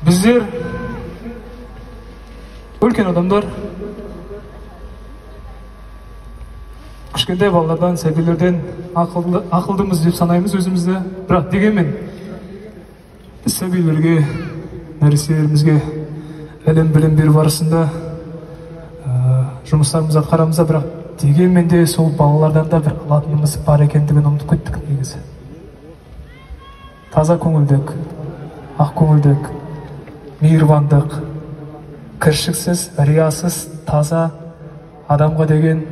Біздер үлкен адамдар кішкентай балалардан, сәбилерден ақылдымыз деп санаймыз өзімізді. Бірақ дегенмен біз сәбилерге, нәрестелерімізге әлем білім беру барысында жұмыстарымызды атқарамыз, бірақ дегенмен де сол балалардан да бір алатынымыз бар екендігін ұмытып кеттік негізі. Таза көңілдік, ақ көңілдік, мейірбандық, кіршіксіз, риясыз, таза адамға деген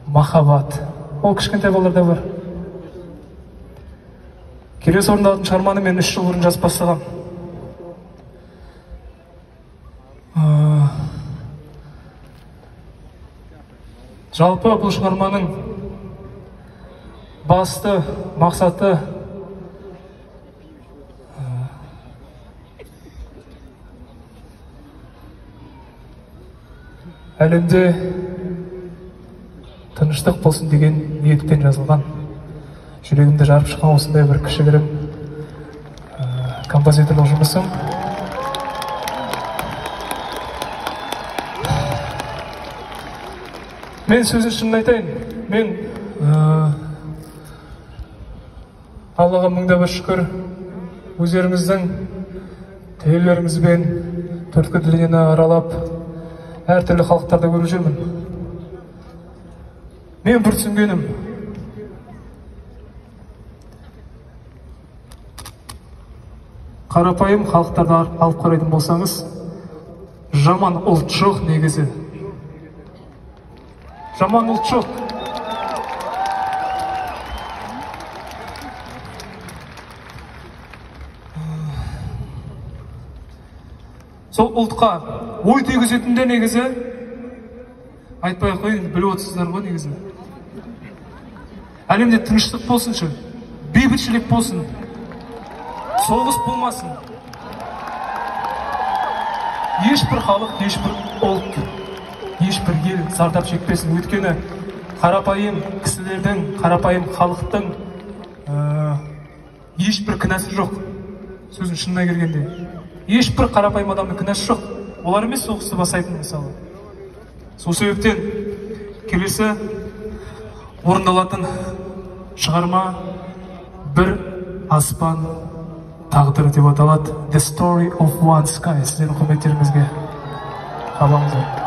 махаббат. Ол кішкентай балаларда бар. Келесі орындалатын шығарманы мен 3 жыл бұрын жазып бастағам. Жалпы бұл шығарманың басты мақсаты әлемде тыныштық болсын деген ниетпен жазылған, жүрегімді жарып шыққан осындай бір кішігірім композиторлық жұмысым. Мен сөзін шынын айтайын, мен Аллаға мыңда бір шүкір, өздеріңіздің телелеріңізбен төрткүл дүниені аралап, әртүрлі халықтарда көріп жүрмін. Мен бір түсінгенім, қарапайым халықтарды алып қарайтын болсаңыз, жаман ұлт жоқ негізі. Жаман ұлт жоқ. Сол ұлтқа ой түйгізетінде негізі, айтпай қойын, біліп отырсыздар ғой негізі. Әлемде тыныштық болсыншы, бейбітшілік болсын, соғыс болмасын. Ешбір халық, ешбір ұлт, ешбір ел зардап шекпесін. Өйткені қарапайым кісілердің, қарапайым халықтың ешбір кінәсі жоқ. Сөзін шынына келгенде. Ешбір қарапайым адамның кінәсі жоқ. Олар емес соғысты бастайтын мысалы. Сол себептен келесі орындалатын шығарма бір аспан тағдыр деп аталады. The Story of One Sky. Сіздердің құрметтеріңізге қабылдаңыздар.